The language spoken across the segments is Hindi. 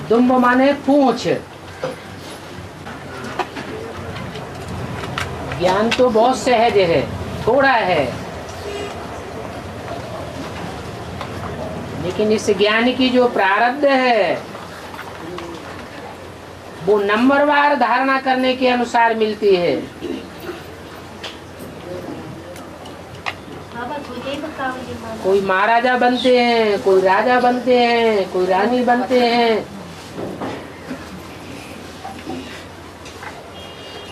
दुम्ब माने पूंछ। ज्ञान तो बहुत सहज है, थोड़ा है, लेकिन इस ज्ञान की जो प्रारब्ध है वो नंबरवार धारणा करने के अनुसार मिलती है। कोई महाराजा बनते हैं, कोई राजा बनते हैं, कोई रानी बनते हैं,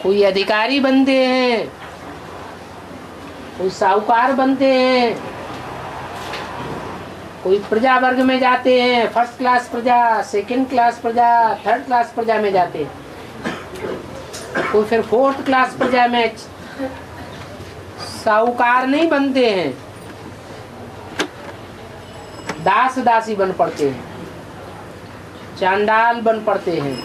कोई अधिकारी बनते हैं, कोई साहूकार बनते हैं, कोई प्रजा वर्ग में जाते हैं, फर्स्ट क्लास प्रजा, सेकंड क्लास प्रजा, थर्ड क्लास प्रजा में जाते हैं, कोई फिर फोर्थ क्लास प्रजा में। साहूकार नहीं बनते हैं, दास दासी बन पड़ते हैं, चांडाल बन पड़ते हैं।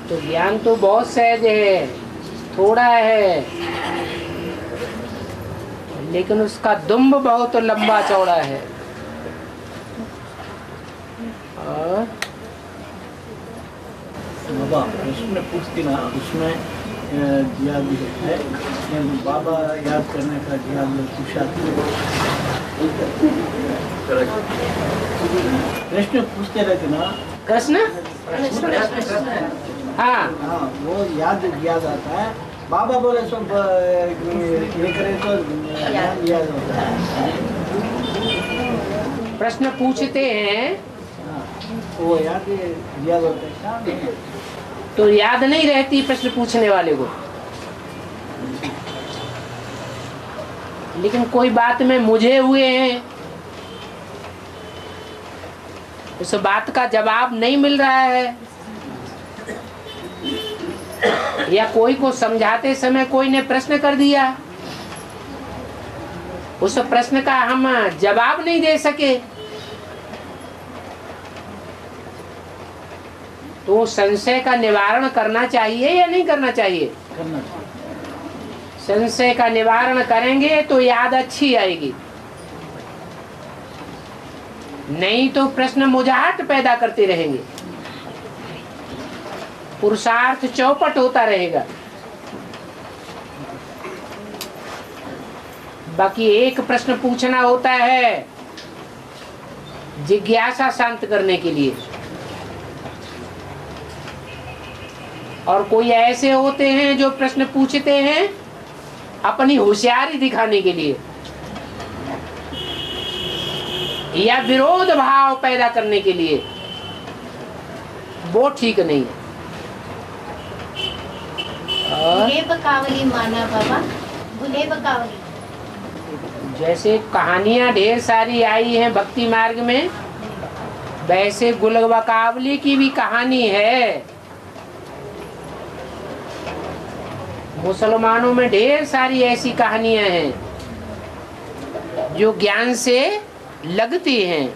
तो ज्ञान तो बहुत सहज है, थोड़ा है, लेकिन उसका दुम्ब बहुत लंबा चौड़ा है। और बाबा उसमें पूछती ना, उसमें याद है बाबा याद करने का याद पूछा। प्रश्न पूछते रहते ना, कृष्ण, हाँ हाँ वो याद आता है। बाबा बोले सब ये करे तो याद होता है। प्रश्न पूछते हैं वो याद होता है, तो याद नहीं रहती प्रश्न पूछने वाले को, लेकिन कोई बात में मुझे हुए हैं, उस बात का जवाब नहीं मिल रहा है, या कोई को समझाते समय कोई ने प्रश्न कर दिया, उस प्रश्न का हम जवाब नहीं दे सके, तो संशय का निवारण करना चाहिए या नहीं करना चाहिए? करना। संशय का निवारण करेंगे तो याद अच्छी आएगी, नहीं तो प्रश्न मुजाहट पैदा करते रहेंगे, पुरुषार्थ चौपट होता रहेगा। बाकी एक प्रश्न पूछना होता है जिज्ञासा शांत करने के लिए, और कोई ऐसे होते हैं जो प्रश्न पूछते हैं अपनी होशियारी दिखाने के लिए या विरोध भाव पैदा करने के लिए, वो ठीक नहीं है। बकावली माना बाबा, गुले बकावली। जैसे कहानियां ढेर सारी आई हैं भक्ति मार्ग में, वैसे गुल बकावली की भी कहानी है। मुसलमानों में ढेर सारी ऐसी कहानियां हैं जो ज्ञान से लगती हैं।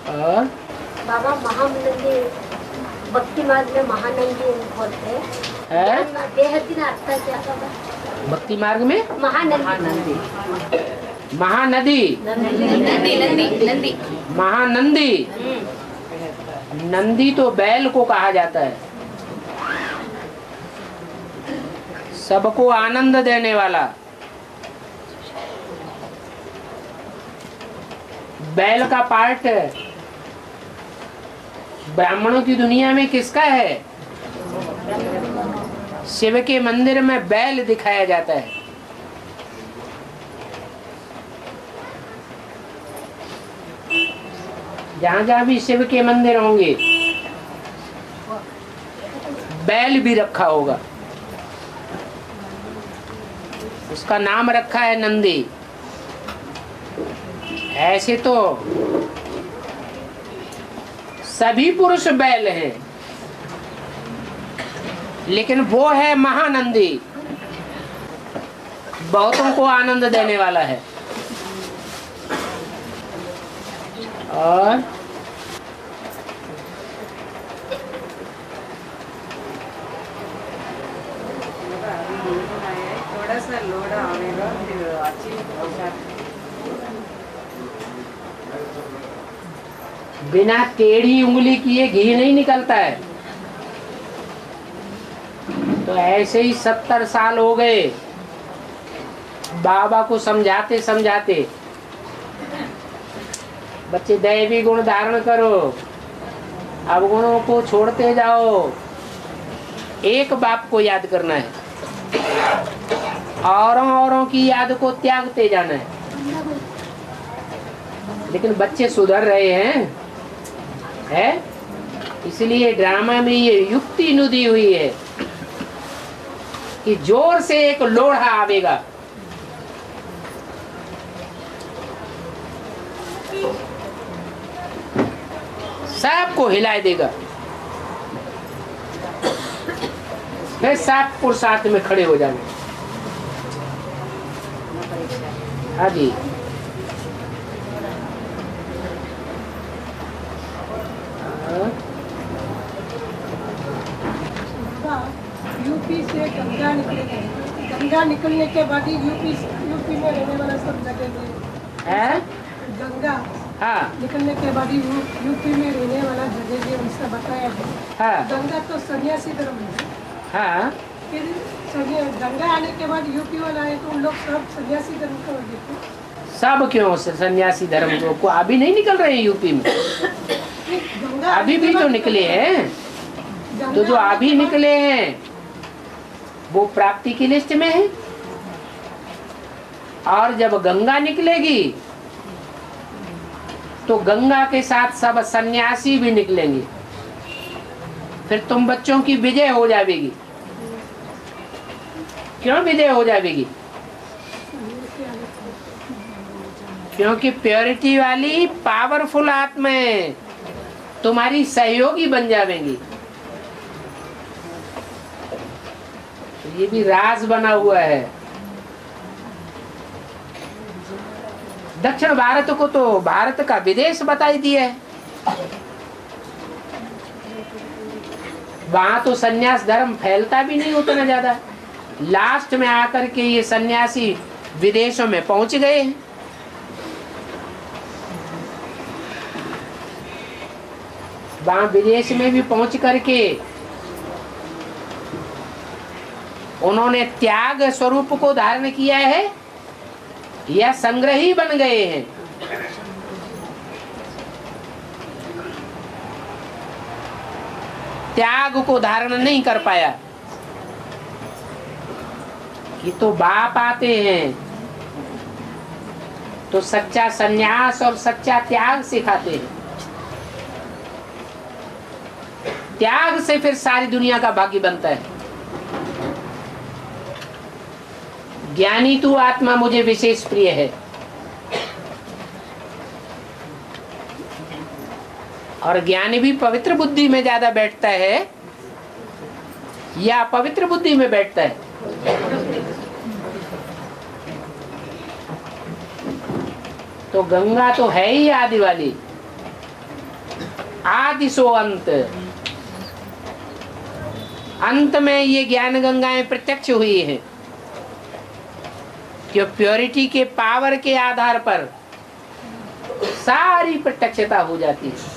और बाबा महानंदी भक्ति मार्ग में महानंदी बोलते हैं, बेहद अर्थ क्या बाबा? भक्ति मार्ग में महानंदी, महानदी, नंदी। महानंदी, नंदी तो बैल को कहा जाता है, सबको आनंद देने वाला। बैल का पार्ट ब्राह्मणों की दुनिया में किसका है? शिव के मंदिर में बैल दिखाया जाता है। जहां जहां भी शिव के मंदिर होंगे बैल भी रखा होगा, उसका नाम रखा है नंदी। ऐसे तो सभी पुरुष बैल हैं, लेकिन वो है महानंदी, बहुतों को आनंद देने वाला है। और थोड़ा सा लोड़ा आएगा, फिर अच्छी बिना टेढ़ी उंगली किए घी नहीं निकलता है। तो ऐसे ही 70 साल हो गए बाबा को समझाते समझाते। बच्चे दैवी गुण धारण करो, अवगुणों को छोड़ते जाओ। एक बाप को याद करना है, औरों की याद को त्यागते जाना है। लेकिन बच्चे सुधर रहे हैं, इसलिए ड्रामा में ये युक्ति नुदी हुई है कि जोर से एक लोढ़ा आवेगा, सबको हिलाए देगा, फिर सब पुरुषार्थ में खड़े हो जाएंगे। हाँ जी, यूपी से गंगा निकलेगी, गंगा निकलने के बाद ही यूपी में रहने वाला सब जगह है। गंगा हाँ निकलने के बाद ही यूपी में रहने वाला जगह है, उसका बताया है। हाँ गंगा तो सन्यासी धर्म है। हाँ, फिर गंगा आने के बाद यूपी वाला है तो उन लोग सब सन्यासी धर्म को देते। सब क्यों सन्यासी धर्म को अभी नहीं निकल रहे हैं यूपी में? अभी भी तो निकले हैं। तो जो अभी निकले हैं वो प्राप्ति की लिस्ट में है, और जब गंगा निकलेगी तो गंगा के साथ सब सन्यासी भी निकलेंगे। फिर तुम बच्चों की विजय हो जाएगी। क्यों विजय हो जाएगी? क्योंकि प्योरिटी वाली पावरफुल आत्माएं तुम्हारी सहयोगी बन जाएंगी। तो ये भी राज बना हुआ है। दक्षिण भारत को तो भारत का विदेश बताई दिया है। वहां तो सन्यास धर्म फैलता भी नहीं उतना ज्यादा। लास्ट में आकर के ये सन्यासी विदेशों में पहुंच गए हैं। वहां विदेश में भी पहुंच करके उन्होंने त्याग स्वरूप को धारण किया है या संग्रही बन गए हैं। त्याग को धारण नहीं कर पाया। ये तो बाप आते हैं तो सच्चा संन्यास और सच्चा त्याग सिखाते हैं। त्याग से फिर सारी दुनिया का भाग्य बनता है। ज्ञानी तू आत्मा मुझे विशेष प्रिय है, और ज्ञानी भी पवित्र बुद्धि में ज्यादा बैठता है या पवित्र बुद्धि में बैठता है? तो गंगा तो है ही आदि वाली, आदि सो अंत। अंत में ये ज्ञान गंगाएं प्रत्यक्ष हुई है कि प्योरिटी के पावर के आधार पर सारी प्रत्यक्षता हो जाती है।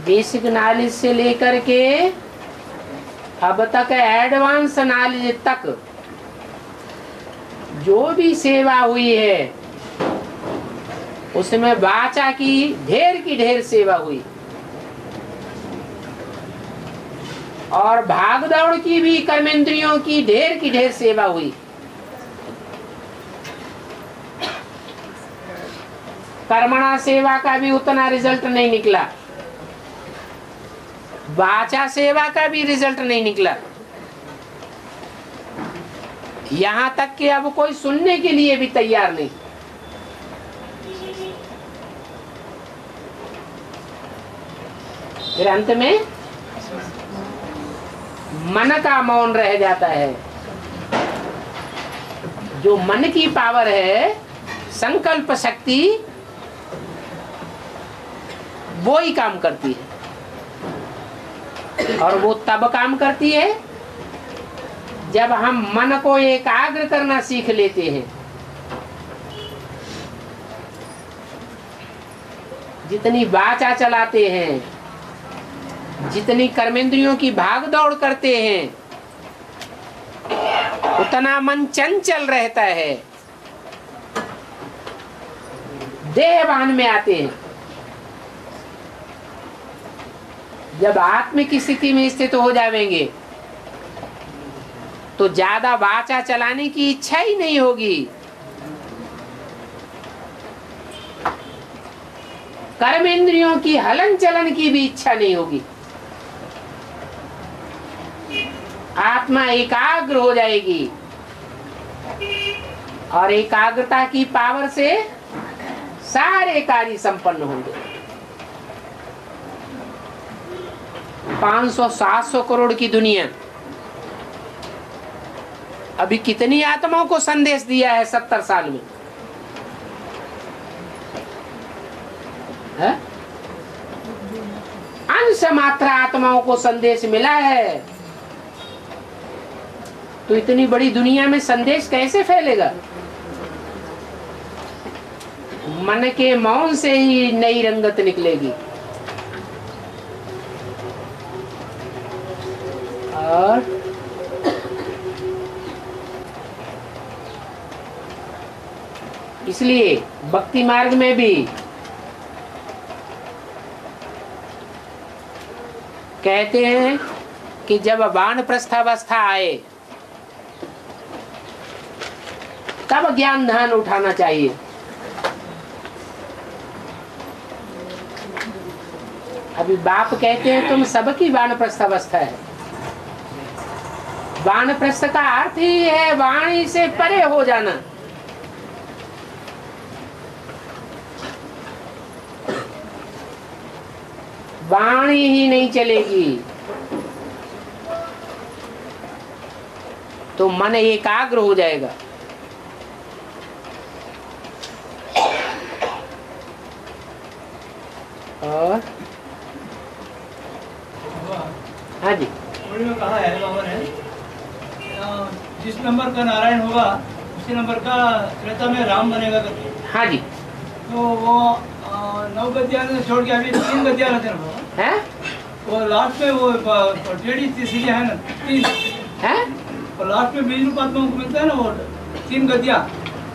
बेसिक नॉलेज से लेकर के अब तक एडवांस नॉलेज तक जो भी सेवा हुई है उसमें वाचा की ढेर सेवा हुई, और भागदौड़ की भी कर्मेंद्रियों की ढेर सेवा हुई। कर्मणा सेवा का भी उतना रिजल्ट नहीं निकला, वाचा सेवा का भी रिजल्ट नहीं निकला। यहाँ तक कि अब कोई सुनने के लिए भी तैयार नहीं। फिर अंत में मन का मौन रह जाता है। जो मन की पावर है, संकल्प शक्ति, वो ही काम करती है। और वो तब काम करती है जब हम मन को एकाग्र करना सीख लेते हैं। जितनी वाचा चलाते हैं, जितनी कर्मेंद्रियों की भाग दौड़ करते हैं, उतना मन चंचल रहता है, देहभान में आते हैं। जब आत्म की स्थिति में स्थित हो जाएंगे तो ज्यादा वाचा चलाने की इच्छा ही नहीं होगी। कर्मेंद्रियों की हलन चलन की भी इच्छा नहीं होगी। आत्मा एकाग्र हो जाएगी और एकाग्रता की पावर से सारे कार्य संपन्न होंगे। 500-700 करोड़ की दुनिया अभी कितनी आत्माओं को संदेश दिया है 70 साल में? है? अंश मात्रा आत्माओं को संदेश मिला है, तो इतनी बड़ी दुनिया में संदेश कैसे फैलेगा? मन के मौन से ही नई रंगत निकलेगी। और इसलिए भक्ति मार्ग में भी कहते हैं कि जब वानप्रस्थावस्था आए तब ज्ञान ध्यान उठाना चाहिए। अभी बाप कहते हैं तुम सबकी वानप्रस्थावस्था है। वानप्रस्थ का अर्थ ही है वाणी से परे हो जाना। वाणी ही नहीं चलेगी तो मन एकाग्र हो जाएगा। और हाँ जी, में कहा है बाबा ने, जिस नंबर का नारायण होगा उसी नंबर का त्रेता में राम बनेगा करके। हाँ जी, तो वो 9 गद्दियाँ छोड़ के अभी 3 गद्दियाँ रहते हैं वो लास्ट में वो टेढ़ी सीढ़ी है ना 3 है, और लास्ट में बीज रूपात्मा को मिलता है ना वो 3 गद्दियाँ।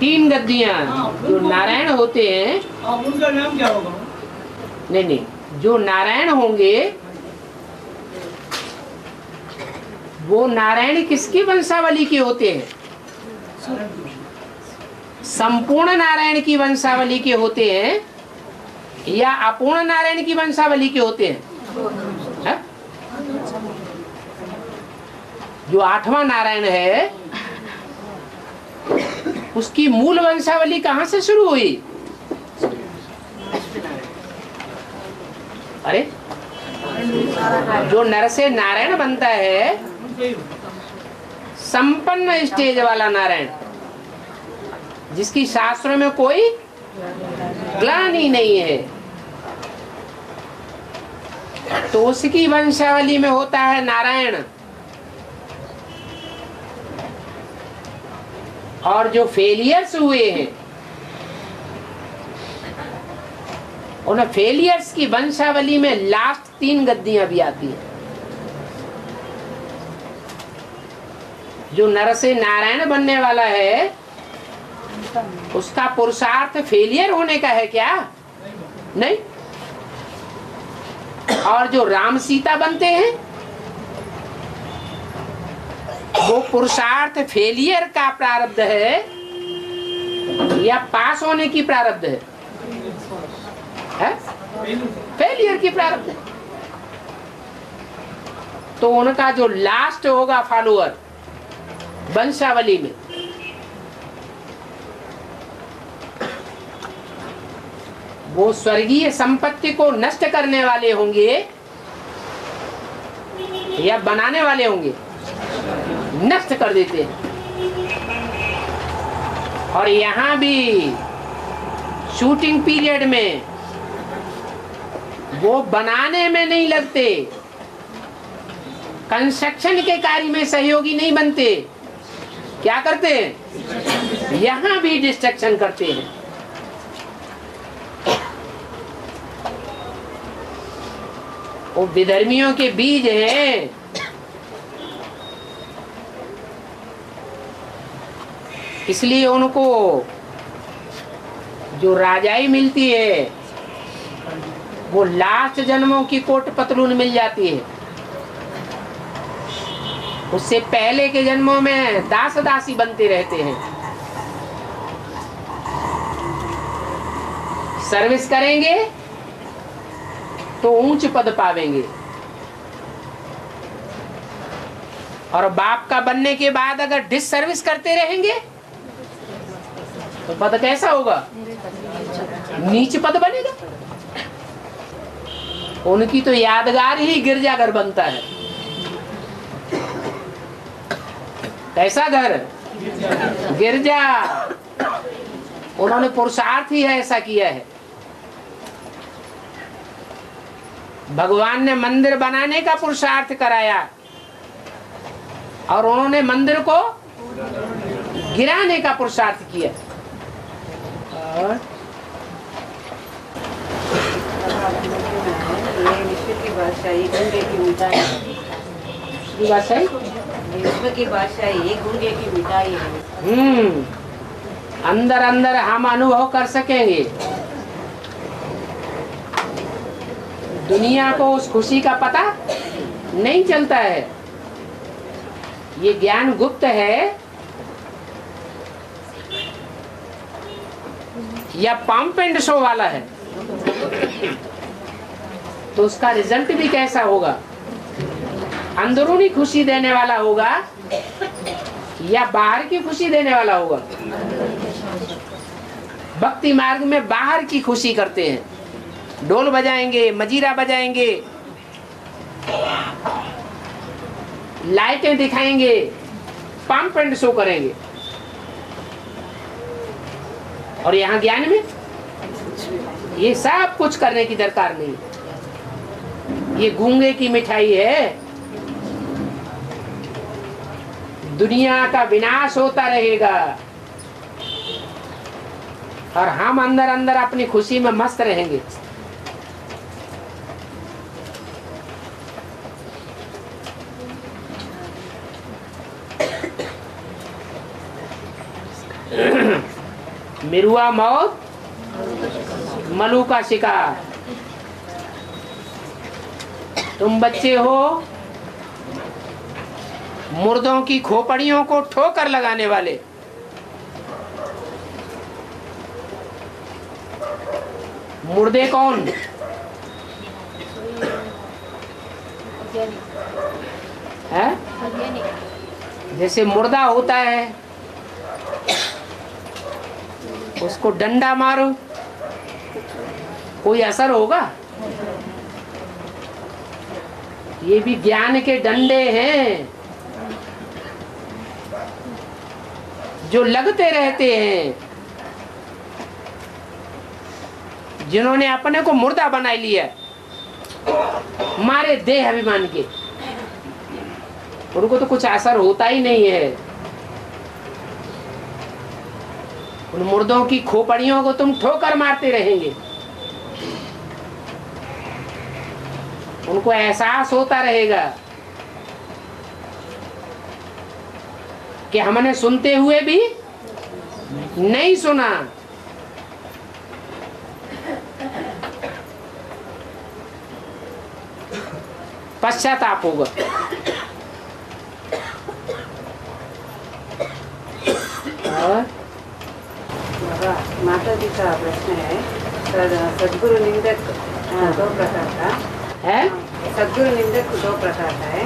3 गद्दियाँ जो नारायण होते हैं। उनका नाम क्या होगा? नहीं, जो नारायण होंगे वो नारायण किसकी वंशावली के होते हैं? संपूर्ण नारायण की वंशावली के होते हैं या अपूर्ण नारायण की वंशावली के होते हैं? है? जो 8वां नारायण है उसकी मूल वंशावली कहां से शुरू हुई? अरे जो नर से नारायण बनता है संपन्न स्टेज वाला नारायण, जिसकी शास्त्रों में कोई ग्लानि नहीं है, तो उसकी वंशावली में होता है नारायण। और जो फेलियर्स हुए हैं उन फेलियर्स की वंशावली में लास्ट 3 गद्दियां भी आती हैं। जो नर से नारायण बनने वाला है उसका पुरुषार्थ फेलियर होने का है क्या? नहीं। और जो राम सीता बनते हैं वो पुरुषार्थ फेलियर का प्रारब्ध है या पास होने की प्रारब्ध है? फेलियर की प्रारब्ध है। तो उनका जो लास्ट होगा फॉलोअर वंशावली में, वो स्वर्गीय संपत्ति को नष्ट करने वाले होंगे या बनाने वाले होंगे? नष्ट कर देते हैं। और यहाँ भी शूटिंग पीरियड में वो बनाने में नहीं लगते, कंस्ट्रक्शन के कार्य में सहयोगी नहीं बनते, क्या करते हैं? यहां भी डिस्ट्रक्शन करते हैं। वो विधर्मियों के बीज हैं। इसलिए उनको जो राजाई मिलती है वो लास्ट जन्मों की कोट पतलून मिल जाती है। उससे पहले के जन्मों में दास दासी बनते रहते हैं। सर्विस करेंगे तो ऊंच पद पावेंगे, और बाप का बनने के बाद अगर डिस सर्विस करते रहेंगे तो पद कैसा होगा? नीच पद बनेगा। उनकी तो यादगार ही गिरजाघर बनता है। कैसा घर? गिरजा। उन्होंने पुरुषार्थ ही ऐसा किया है। भगवान ने मंदिर बनाने का पुरुषार्थ कराया और उन्होंने मंदिर को गिराने का पुरुषार्थ किया। और विश्व की बादशाही गंगे की मिठाई, विश्व की बादशाही गंगे की मिठाई है। अंदर अंदर हम अनुभव कर सकेंगे। दुनिया को उस खुशी का पता नहीं चलता है। ये ज्ञान गुप्त है या पंप एंड शो वाला है, तो उसका रिजल्ट भी कैसा होगा? अंदरूनी खुशी देने वाला होगा या बाहर की खुशी देने वाला होगा? भक्ति मार्ग में बाहर की खुशी करते हैं, ढोल बजाएंगे, मजीरा बजाएंगे, लाइटें दिखाएंगे, पंप एंड शो करेंगे। और यहाँ ज्ञान में ये सब कुछ करने की दरकार नहीं। ये गूंगे की मिठाई है। दुनिया का विनाश होता रहेगा और हम अंदर अंदर अपनी खुशी में मस्त रहेंगे। मिरुआ मौत, मलू का शिकार। तुम बच्चे हो मुर्दों की खोपड़ियों को ठोकर लगाने वाले। मुर्दे कौन? है? जैसे मुर्दा होता है उसको डंडा मारो, कोई असर होगा? ये भी ज्ञान के डंडे हैं जो लगते रहते हैं। जिन्होंने अपने को मुर्दा बना लिया मारे देह अभिमान के, उनको तो कुछ असर होता ही नहीं है। उन मुर्दों की खोपड़ियों को तुम ठोकर मारते रहेंगे। उनको एहसास होता रहेगा कि हमने सुनते हुए भी नहीं सुना। पश्चाताप होगा। माता जी का प्रश्न है, सदगुरु निंदक दो प्रकार का है। सदगुरु निंदक दो प्रकार का है।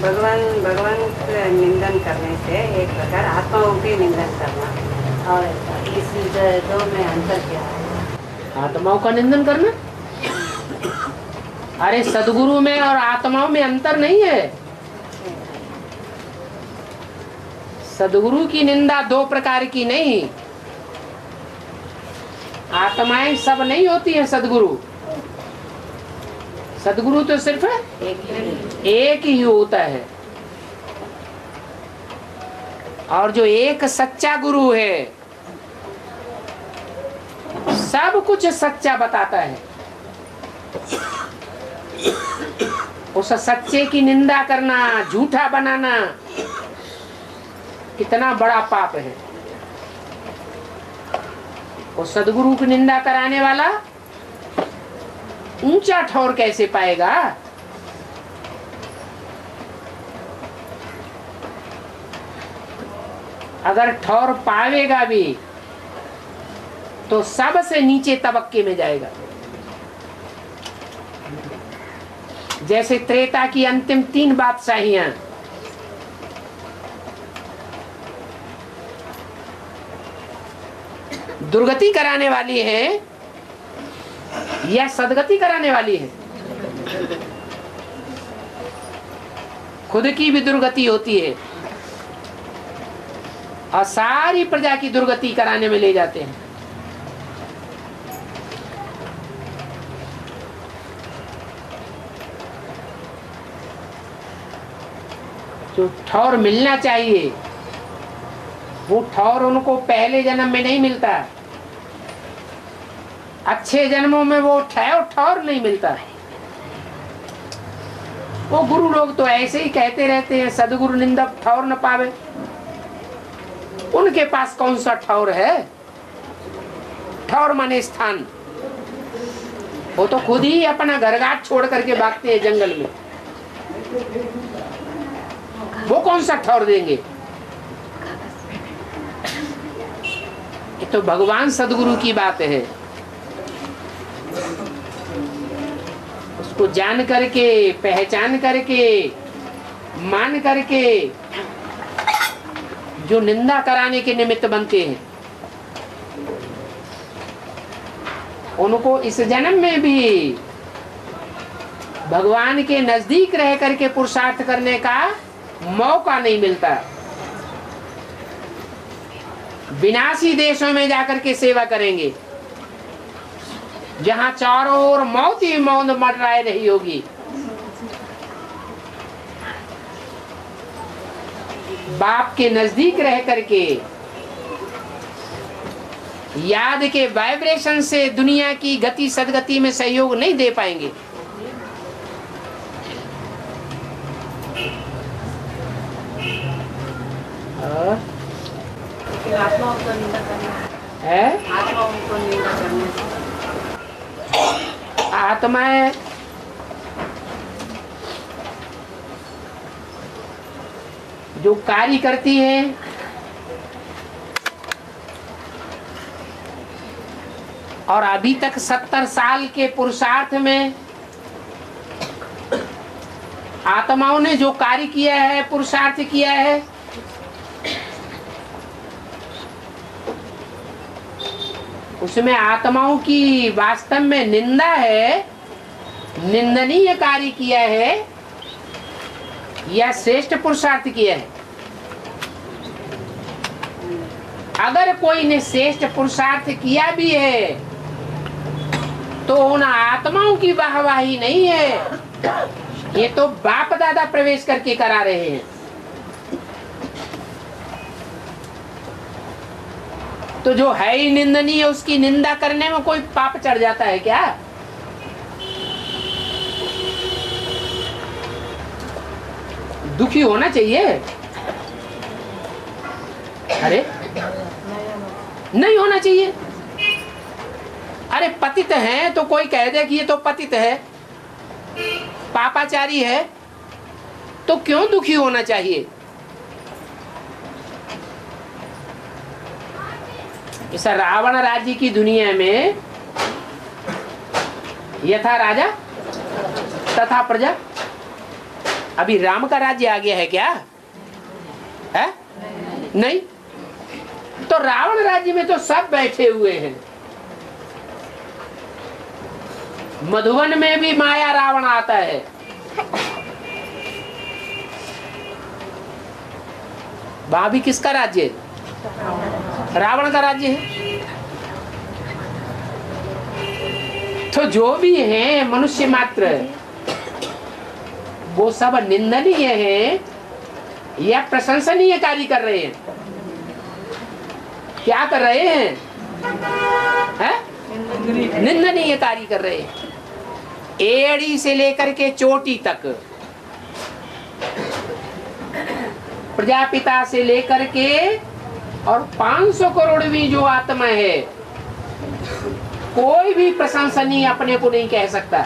भगवान निंदन करने से एक प्रकार, आत्माओं के निंदन करना, और इस दो में अंतर क्या है? आत्माओं का निंदन करना? अरे सदगुरु में और आत्माओं में अंतर नहीं है। सदगुरु की निंदा दो प्रकार की नहीं। आत्माएं सब नहीं होती हैं सदगुरु। सदगुरु तो सिर्फ एक ही होता है, और जो एक सच्चा गुरु है सब कुछ सच्चा बताता है। उस सच्चे की निंदा करना, झूठा बनाना कितना बड़ा पाप है। उस सदगुरु की निंदा कराने वाला ऊंचा ठौर कैसे पाएगा? अगर ठौर पावेगा भी तो सबसे नीचे तबक्के में जाएगा। जैसे त्रेता की अंतिम 3 बादशाहियां, दुर्गति कराने वाली है या सदगति कराने वाली है? खुद की भी दुर्गति होती है और सारी प्रजा की दुर्गति कराने में ले जाते हैं। जो ठौर मिलना चाहिए वो ठौर उनको पहले जन्म में नहीं मिलता, अच्छे जन्मों में वो ठौर नहीं मिलता। वो गुरु लोग तो ऐसे ही कहते रहते हैं, सदगुरु निंदक ठौर न पावे। उनके पास कौन सा ठौर है? ठौर माने स्थान। वो तो खुद ही अपना घरघाट छोड़ करके भागते हैं जंगल में। वो कौन सा ठौर देंगे? ये तो भगवान सदगुरु की बात है। उसको जान करके, पहचान करके, मान करके जो निंदा कराने के निमित्त बनते हैं, उनको इस जन्म में भी भगवान के नजदीक रह करके पुरुषार्थ करने का मौका नहीं मिलता। विनाशी देशों में जाकर के सेवा करेंगे जहां चारों ओर मौत ही मौत मंडराए रही होगी। बाप के नजदीक रह करके याद के वाइब्रेशन से दुनिया की गति सदगति में सहयोग नहीं दे पाएंगे। आत्माओं को निंदा करना है, आत्माओं को निंदा करने से आत्माएं जो कार्य करती हैं और अभी तक 70 साल के पुरुषार्थ में आत्माओं ने जो कार्य किया है, पुरुषार्थ किया है, उसमें आत्माओं की वास्तव में निंदा है, निंदनीय कार्य किया है या श्रेष्ठ पुरुषार्थ किया है। अगर कोई ने श्रेष्ठ पुरुषार्थ किया भी है तो उन आत्माओं की वाहवाही नहीं है, ये तो बाप दादा प्रवेश करके करा रहे हैं। तो जो है ही निंदनीय, उसकी निंदा करने में कोई पाप चढ़ जाता है क्या? दुखी होना चाहिए? अरे नहीं होना चाहिए। अरे पतित है तो कोई कह दे कि ये तो पतित है, पापाचारी है, तो क्यों दुखी होना चाहिए? इस रावण राज्य की दुनिया में यथा राजा तथा प्रजा। अभी राम का राज्य आ गया है क्या? है? नहीं। तो रावण राज्य में तो सब बैठे हुए हैं। मधुवन में भी माया रावण आता है। वहां भी किसका राज्य है? रावण का राज्य है। तो जो भी है मनुष्य मात्र, वो सब निंदनीय है या प्रशंसनीय कार्य कर रहे हैं? क्या कर रहे हैं? निंदनीय कार्य कर रहे हैं। एड़ी से लेकर के चोटी तक, प्रजापिता से लेकर के और 500 करोड़वीं जो आत्मा है, कोई भी प्रशंसनीय अपने को नहीं कह सकता।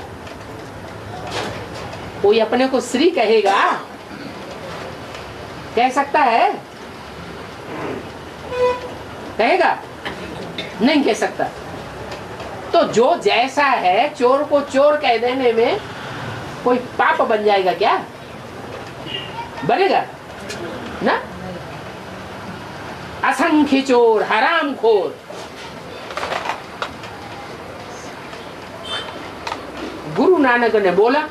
कोई अपने को श्री कहेगा? कह सकता है? कहेगा? नहीं कह सकता। तो जो जैसा है, चोर को चोर कह देने में कोई पाप बन जाएगा क्या? बनेगा ना? असंख्य चोर, हरामखोर, गुरु नानक ने बोला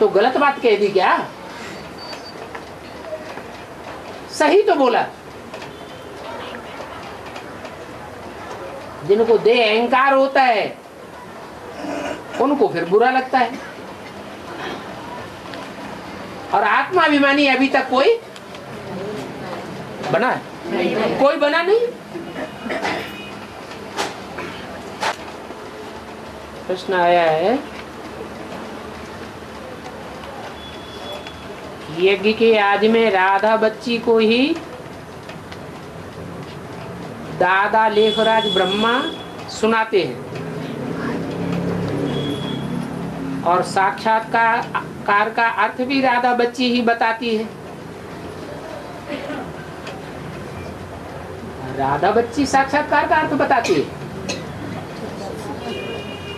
तो गलत बात कह दी क्या? सही तो बोला। जिनको दे अहंकार होता है उनको फिर बुरा लगता है, और आत्माभिमानी अभी तक कोई बना है? कोई बना नहीं। प्रश्न आया है, यज्ञ के आदि में राधा बच्ची को ही दादा लेखराज ब्रह्मा सुनाते हैं और साक्षात्कार का अर्थ भी राधा बच्ची ही बताती है। राधा बच्ची साक्षात्कार का अर्थ बताती है?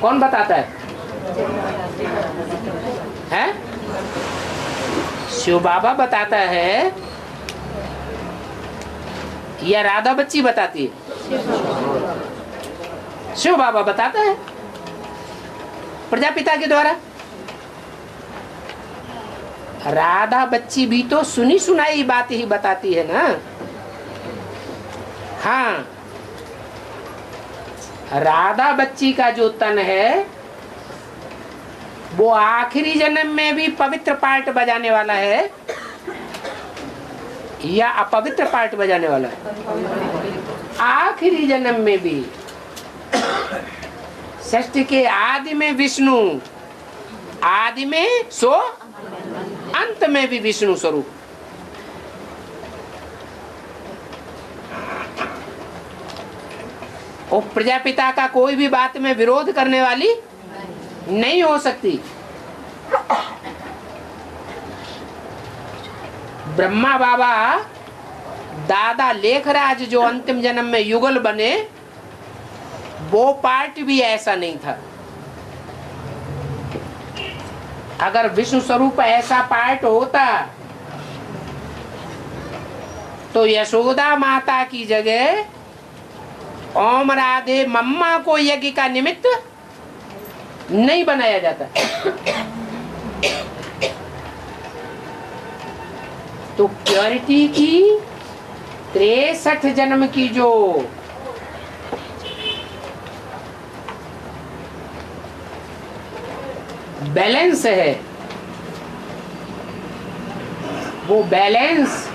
कौन बताता है? हैं? शिव बाबा बताता है या राधा बच्ची बताती है? शिव बाबा बताता है प्रजापिता के द्वारा। राधा बच्ची भी तो सुनी सुनाई बात ही बताती है ना। हाँ, राधा बच्ची का जो तन है वो आखिरी जन्म में भी पवित्र पार्ट बजाने वाला है या अपवित्र पार्ट बजाने वाला है? आखिरी जन्म में भी। सृष्टि के आदि में विष्णु, आदि में सो अंत में भी विष्णु स्वरूप। और प्रजापिता का कोई भी बात में विरोध करने वाली नहीं हो सकती। ब्रह्मा बाबा दादा लेखराज जो अंतिम जन्म में युगल बने, वो पार्ट भी ऐसा नहीं था। अगर विष्णु स्वरूप ऐसा पार्ट होता तो यशोदा माता की जगह ओम राधे मम्मा को यज्ञ का निमित्त नहीं बनाया जाता। तो प्योरिटी की 63 जन्म की जो बैलेंस है, वो बैलेंस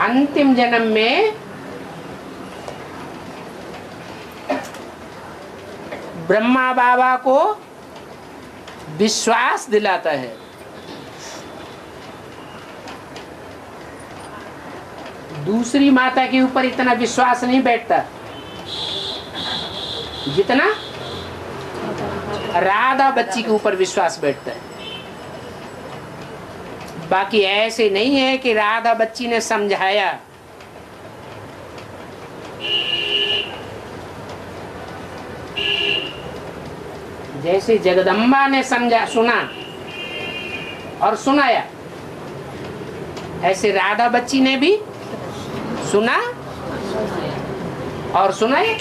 अंतिम जन्म में ब्रह्मा बाबा को विश्वास दिलाता है। दूसरी माता के ऊपर इतना विश्वास नहीं बैठता जितना राधा बच्ची के ऊपर विश्वास बैठता है। बाकी ऐसे नहीं है कि राधा बच्ची ने समझाया, जैसे जगदम्बा ने समझा, सुना और सुनाया, ऐसे राधा बच्ची ने भी सुना और सुनाया।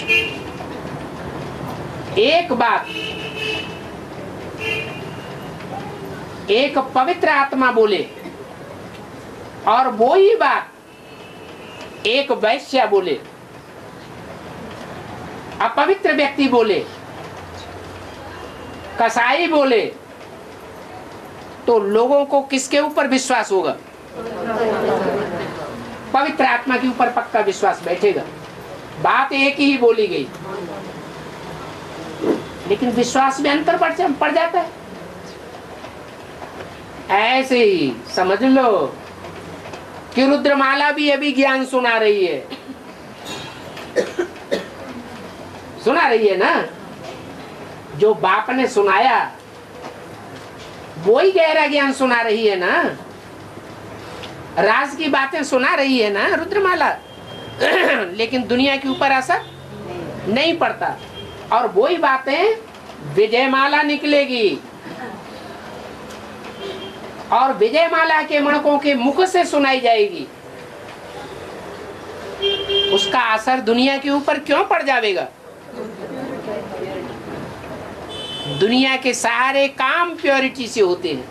एक बात एक पवित्र आत्मा बोले और वो ही बात एक वैश्य बोले, अपवित्र व्यक्ति बोले, कसाई बोले, तो लोगों को किसके ऊपर विश्वास होगा? पवित्र आत्मा के ऊपर पक्का विश्वास बैठेगा। बात एक ही बोली गई, लेकिन विश्वास में अंतर पड़ जाता है। ऐसे ही समझ लो कि रुद्रमाला भी अभी ज्ञान सुना रही है, सुना रही है ना। जो बाप ने सुनाया वो ही गहरा ज्ञान सुना रही है ना, राज की बातें सुना रही है ना रुद्रमाला। लेकिन दुनिया के ऊपर असर नहीं पड़ता। और वही बातें विजयमाला निकलेगी और विजयमाला के मणकों के मुख से सुनाई जाएगी। उसका असर दुनिया के ऊपर क्यों पड़ जाएगा? दुनिया के सारे काम प्योरिटी से होते हैं।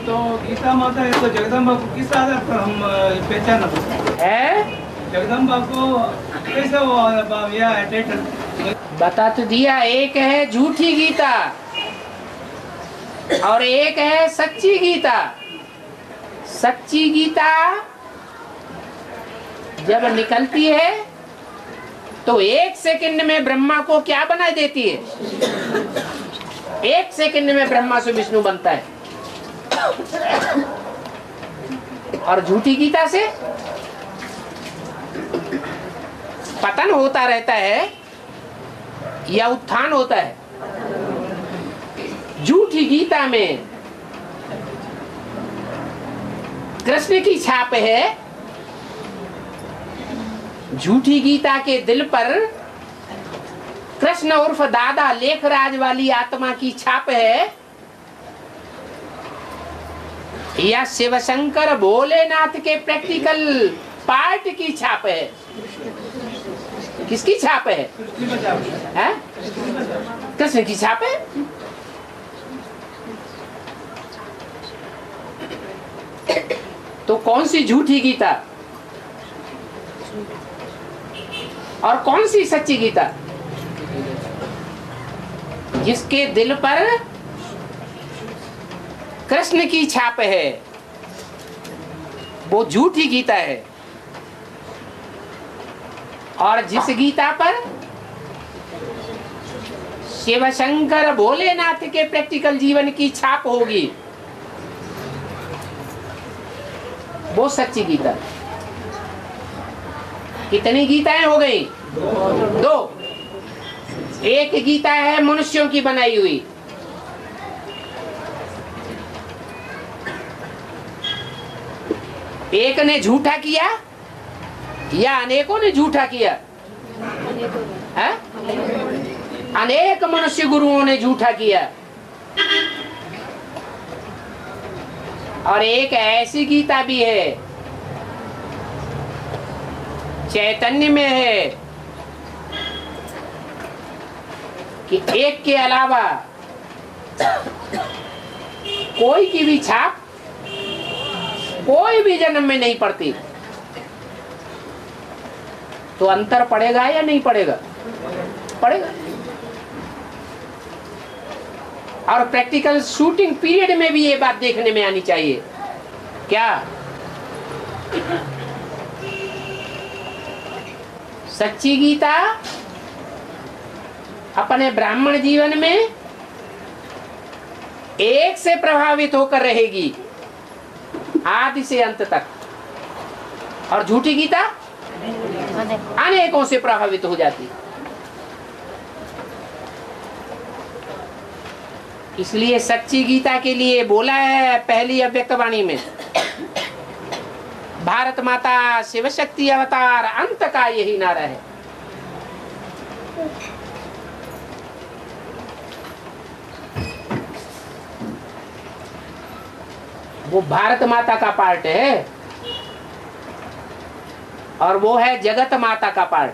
तो गीता माता है तो जगदम्बा को किस आधार पर हम पहचाना है? जगदम्बा को कैसे वो या टाइटल बता तो दिया। एक है झूठी गीता और एक है सच्ची गीता। सच्ची गीता जब निकलती है तो 1 सेकंड में ब्रह्मा को क्या बना देती है? 1 सेकंड में ब्रह्मा से विष्णु बनता है। और झूठी गीता से पतन होता रहता है या उत्थान होता है। झूठी गीता में कृष्ण की छाप है, झूठी गीता के दिल पर कृष्ण उर्फ दादा लेखराज वाली आत्मा की छाप है, या शिवशंकर भोलेनाथ के प्रैक्टिकल पार्ट की छाप है। किसकी छाप है? कृष्ण की छाप है। तो कौन सी झूठी गीता और कौन सी सच्ची गीता? जिसके दिल पर कृष्ण की छाप है वो झूठी गीता है, और जिस गीता पर शिवशंकर भोलेनाथ के प्रैक्टिकल जीवन की छाप होगी वो सच्ची गीता। कितनी गीताएं हो गई? 2। एक गीता है मनुष्यों की बनाई हुई, एक ने झूठा किया या अनेकों ने झूठा किया? है? अनेक मनुष्य गुरुओं ने झूठा किया। और एक ऐसी गीता भी है, चैतन्य में है, कि एक के अलावा कोई की भी छाप कोई भी जन्म में नहीं पड़ती। तो अंतर पड़ेगा या नहीं पड़ेगा? पड़ेगा। और प्रैक्टिकल शूटिंग पीरियड में भी ये बात देखने में आनी चाहिए। क्या सच्ची गीता अपने ब्राह्मण जीवन में एक से प्रभावित होकर रहेगी आदि से अंत तक, और झूठी गीता अनेकों से प्रभावित हो जाती। इसलिए सच्ची गीता के लिए बोला है पहली अव्यक्तवाणी में, भारत माता शिव शक्ति अवतार अंत का यही नारा है। वो भारत माता का पार्ट है और वो है जगत माता का पार्ट।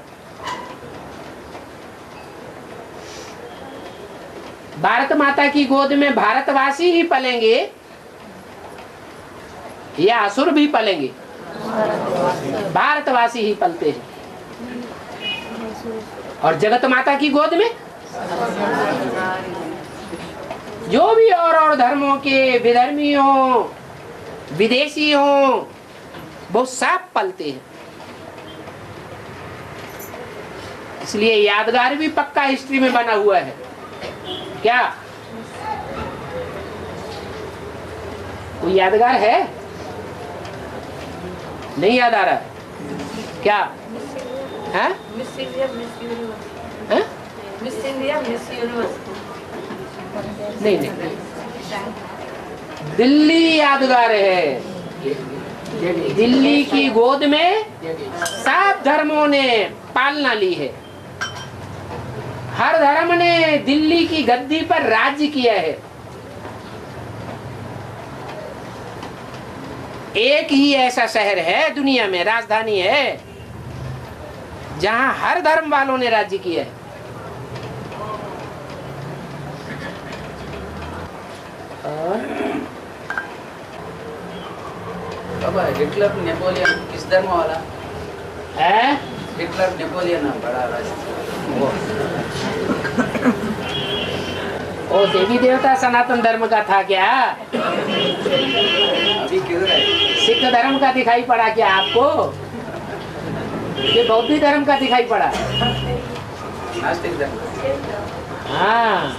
भारत माता की गोद में भारतवासी ही पलेंगे या असुर भी पलेंगे? भारतवासी ही पलते हैं। और जगत माता की गोद में जो भी और धर्मों के विधर्मी हो, विदेशी हो, वो सब पलते हैं। इसलिए यादगार भी पक्का हिस्ट्री में बना हुआ है। क्या कोई यादगार है? नहीं याद आ रहा है क्या? है? Miss India, Miss Universe. है? Miss India, Miss Universe. नहीं नहीं, दिल्ली यादगार है। दिल्ली की गोद में सब धर्मों ने पालना ली है। हर धर्म ने दिल्ली की गद्दी पर राज्य किया है। एक ही ऐसा शहर है दुनिया में, राजधानी है, जहां हर धर्म वालों ने राज्य किया है। बाबा हिटलर नेपोलियन किस धर्म वाला है? हिटलर नेपोलियन बड़ा राष्ट्र। वो देवी देवता सनातन धर्म का था क्या? अभी किधर है? सिख धर्म का दिखाई पड़ा क्या आपको? ये बौद्ध धर्म का दिखाई पड़ा? नास्तिक धर्म। हाँ,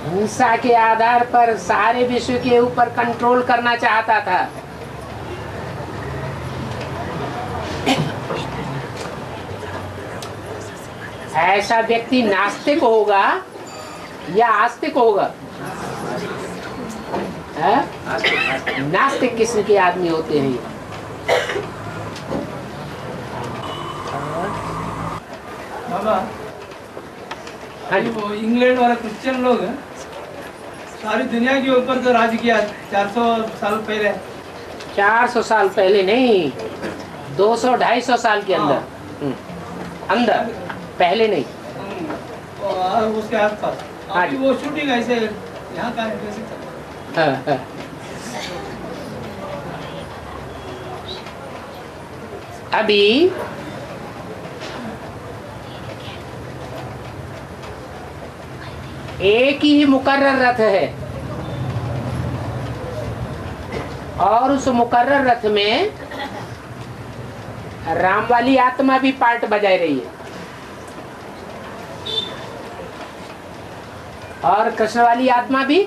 हिंसा के आधार पर सारे विश्व के ऊपर कंट्रोल करना चाहता था। ऐसा व्यक्ति नास्तिक होगा या आस्तिक होगा? है? नास्तिक किस्म के आदमी होते हैं। बाबा हाँ जी। वो इंग्लैंड वाला क्रिश्चियन लोग हैं, सारी दुनिया के ऊपर तो राज किया 400 साल पहले। 400 साल पहले नहीं, 200-250 साल के अंदर। अंदर, पहले नहीं। और उसके आसपास हाँ अभी जी। वो शूटिंग ऐसे यहाँ का है, कैसे चल हाँ, हाँ। अभी एक ही मुकर्रर रथ है और उस मुकर्रर रथ में राम वाली आत्मा भी पार्ट बजाई रही है और कृष्ण वाली आत्मा भी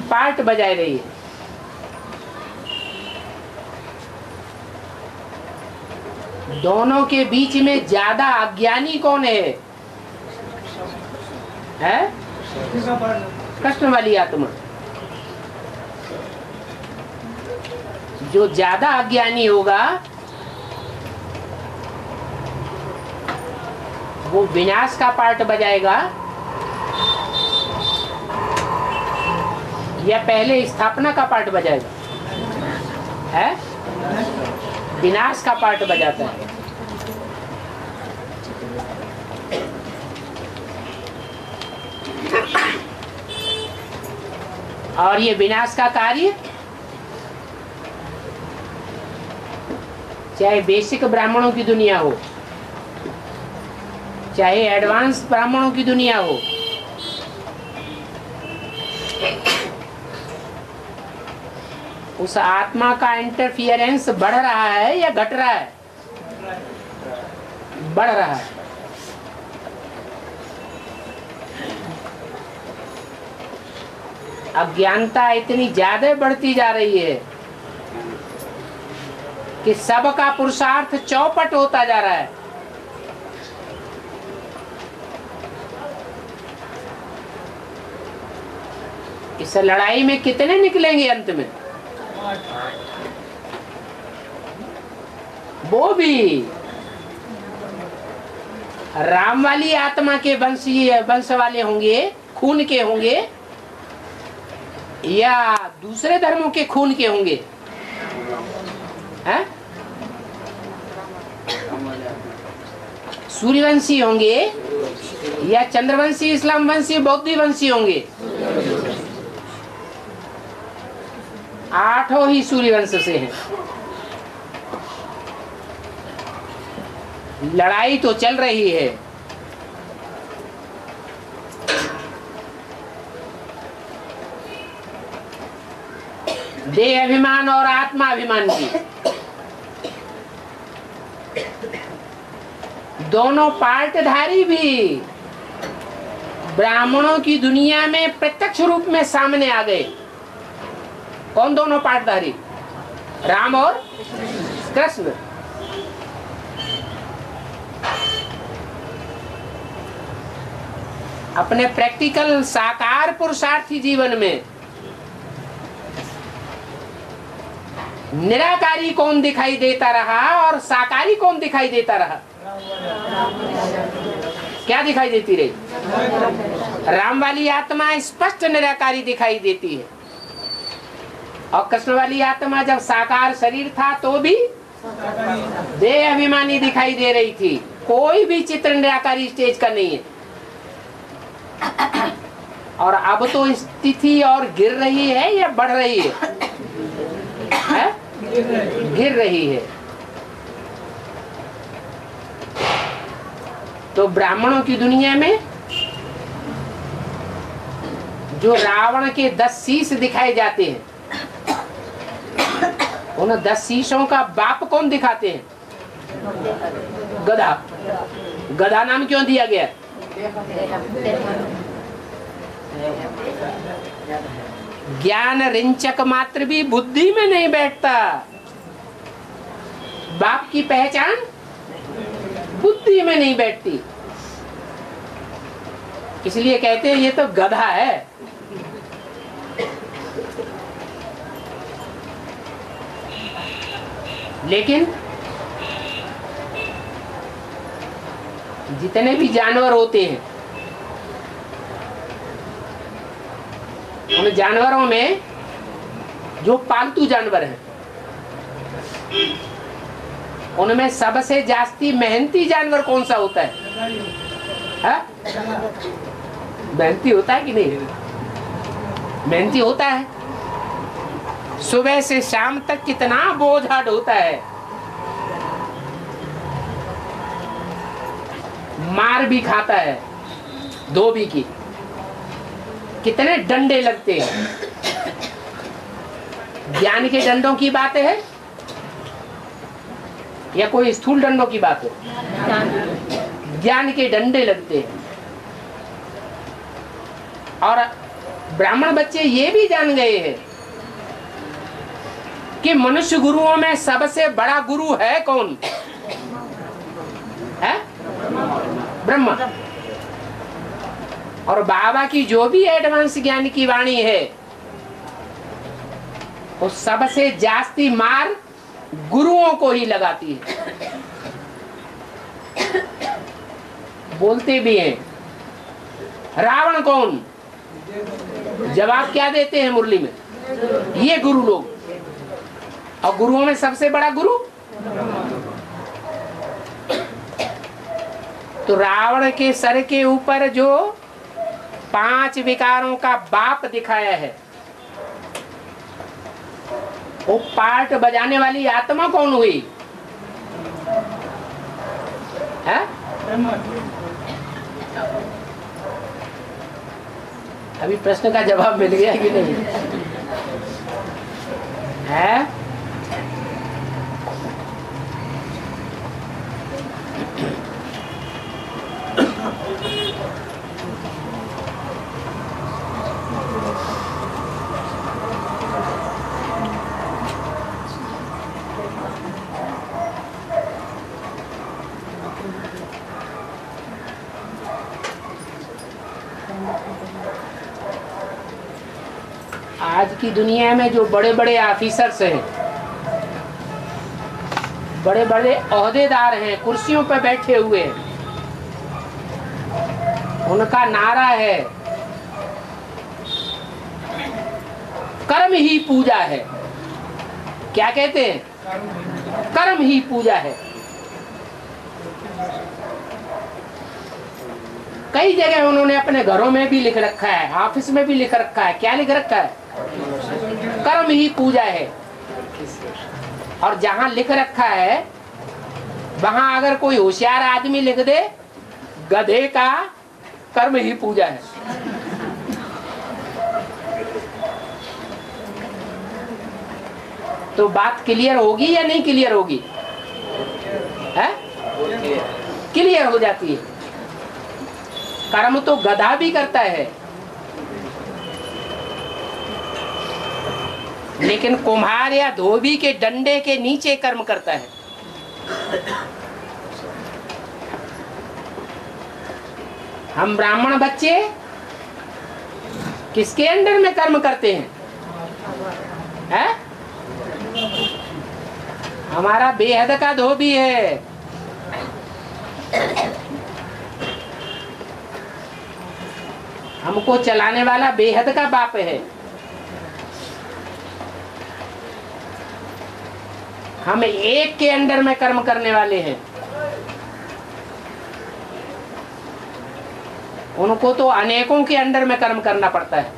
पार्ट बजाई रही है। दोनों के बीच में ज्यादा अज्ञानी कौन है? है? कृष्ण वाली आत्मा। जो ज्यादा अज्ञानी होगा वो विनाश का पार्ट बजाएगा या पहले स्थापना का पार्ट बजाएगा? है? विनाश का पार्ट बजाता है। और ये विनाश का कार्य चाहे बेसिक ब्राह्मणों की दुनिया हो, चाहे एडवांस ब्राह्मणों की दुनिया हो, उस आत्मा का इंटरफियरेंस बढ़ रहा है या घट रहा है? बढ़ रहा है। अज्ञानता इतनी ज्यादा बढ़ती जा रही है कि सबका पुरुषार्थ चौपट होता जा रहा है। इस लड़ाई में कितने निकलेंगे अंत में? वो भी राम वाली आत्मा के वंश वाले होंगे, खून के होंगे, या दूसरे धर्मों के खून के होंगे? हैं? सूर्यवंशी होंगे या चंद्रवंशी, इस्लाम वंशी, बौद्ध वंशी होंगे? 8 ही सूर्यवंश से हैं। लड़ाई तो चल रही है देह अभिमान और आत्मा अभिमान की। दोनों पार्टधारी भी ब्राह्मणों की दुनिया में प्रत्यक्ष रूप में सामने आ गए। कौन दोनों पार्टधारी? राम और कृष्ण। अपने प्रैक्टिकल साकार पुरुषार्थी जीवन में निराकारी कौन दिखाई देता रहा और साकारी कौन दिखाई देता रहा? क्या दिखाई देती रही? राम वाली आत्मा स्पष्ट निराकारी दिखाई देती है, और कृष्ण वाली आत्मा जब साकार शरीर था तो भी देह अभिमानी दिखाई दे रही थी। कोई भी चित्र निराकारी स्टेज का नहीं है। और अब तो स्थिति और गिर रही है या बढ़ रही है? गिर रही है। तो ब्राह्मणों की दुनिया में जो रावण के 10 शीश दिखाए जाते हैं, उन 10 शीशों का बाप कौन दिखाते हैं? गधा। गधा नाम क्यों दिया गया? ज्ञान रिंचक मात्र भी बुद्धि में नहीं बैठता। बाप की पहचान बुद्धि में नहीं बैठती, इसलिए कहते हैं ये तो गधा है। लेकिन जितने भी जानवर होते हैं, उन जानवरों में जो पालतू जानवर हैं, उनमें सबसे जास्ती मेहनती जानवर कौन सा होता है? मेहनती होता है कि नहीं? मेहनती होता है। सुबह से शाम तक कितना बोझा ढोता है, मार भी खाता है, धोबी की। कितने डंडे लगते हैं। ज्ञान के डंडों की बात है या कोई स्थूल डंडों की बात है? ज्ञान के डंडे लगते हैं। और ब्राह्मण बच्चे ये भी जान गए हैं कि मनुष्य गुरुओं में सबसे बड़ा गुरु है कौन? है ब्रह्मा। और बाबा की जो भी एडवांस ज्ञान की वाणी है, वो सबसे जास्ती मार गुरुओं को ही लगाती है। बोलते भी हैं रावण कौन? जवाब क्या देते हैं मुरली में? ये गुरु लोग। और गुरुओं में सबसे बड़ा गुरु तो रावण के सर के ऊपर जो 5 विकारों का बाप दिखाया है, वो पार्ट बजाने वाली आत्मा कौन हुई? है? अभी प्रश्न का जवाब मिल गया कि नहीं? है? आज की दुनिया में जो बड़े बड़े ऑफिसर्स हैं, बड़े बड़े ओहदेदार हैं, कुर्सियों पर बैठे हुए, उनका नारा है कर्म ही पूजा है। क्या कहते हैं? कर्म ही पूजा है। कई जगह उन्होंने अपने घरों में भी लिख रखा है, ऑफिस में भी लिख रखा है। क्या लिख रखा है? कर्म ही पूजा है। और जहां लिख रखा है वहां अगर कोई होशियार आदमी लिख दे गधे का कर्म ही पूजा है। तो बात क्लियर होगी या नहीं क्लियर होगी? है क्लियर हो जाती है। कर्म तो गधा भी करता है, लेकिन कुम्हार या धोबी के डंडे के नीचे कर्म करता है। हम ब्राह्मण बच्चे किसके अंडर में कर्म करते हैं? है? हमारा बेहद का धोबी है। हमको चलाने वाला बेहद का बाप है। हम एक के अंडर में कर्म करने वाले हैं। उनको तो अनेकों के अंडर में कर्म करना पड़ता है।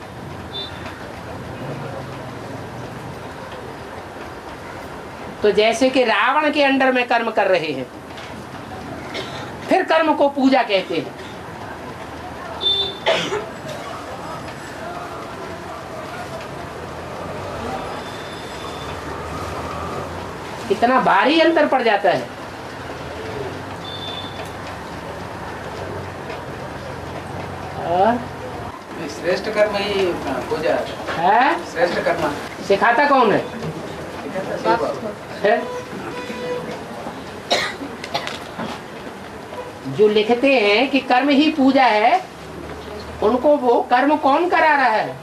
तो जैसे कि रावण के अंडर में कर्म कर रहे हैं, फिर कर्म को पूजा कहते हैं। कितना भारी अंतर पड़ जाता है। और श्रेष्ठ कर्म ही पूजा है। श्रेष्ठ कर्म सिखाता कौन है? है? जो लिखते हैं कि कर्म ही पूजा है, उनको वो कर्म कौन करा रहा है?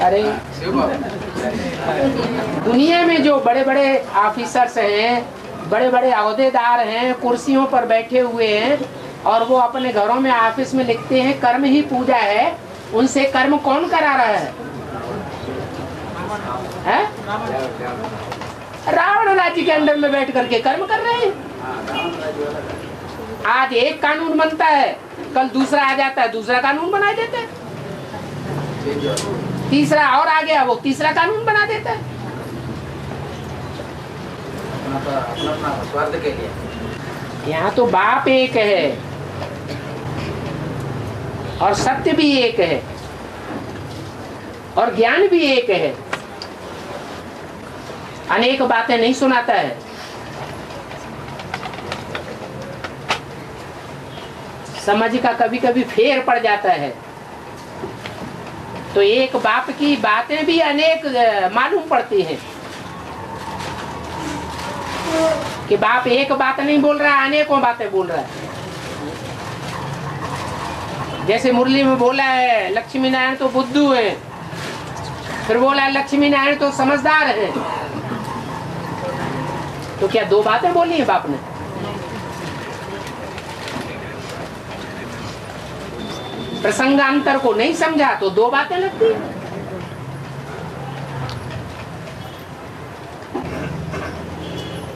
अरे दुनिया में जो बड़े बड़े ऑफिसर्स हैं, बड़े बड़े अहदेदार हैं, कुर्सियों पर बैठे हुए हैं, और वो अपने घरों में ऑफिस में लिखते हैं कर्म ही पूजा है, उनसे कर्म कौन करा रहा है? रावण राज्य के अंदर में बैठ करके कर्म कर रहे हैं। आज एक कानून बनता है, कल दूसरा आ जाता है, दूसरा कानून बना देता है, तीसरा और आ गया, वो तीसरा कानून बना देता है। अपना स्वार्थ के लिए। यहाँ तो बाप एक है और सत्य भी एक है और ज्ञान भी एक है। अनेक बातें नहीं सुनाता है। समझ का कभी कभी फेर पड़ जाता है, तो एक बाप की बातें भी अनेक मालूम पड़ती हैं कि बाप एक बात नहीं बोल रहा है, अनेकों बातें बोल रहा है। जैसे मुरली में बोला है लक्ष्मी नारायण तो बुद्धू है, फिर बोला है लक्ष्मी नारायण तो समझदार है। तो क्या दो बातें बोली है बाप ने? प्रसंगांतर को नहीं समझा तो दो बातें लगती है।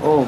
ओम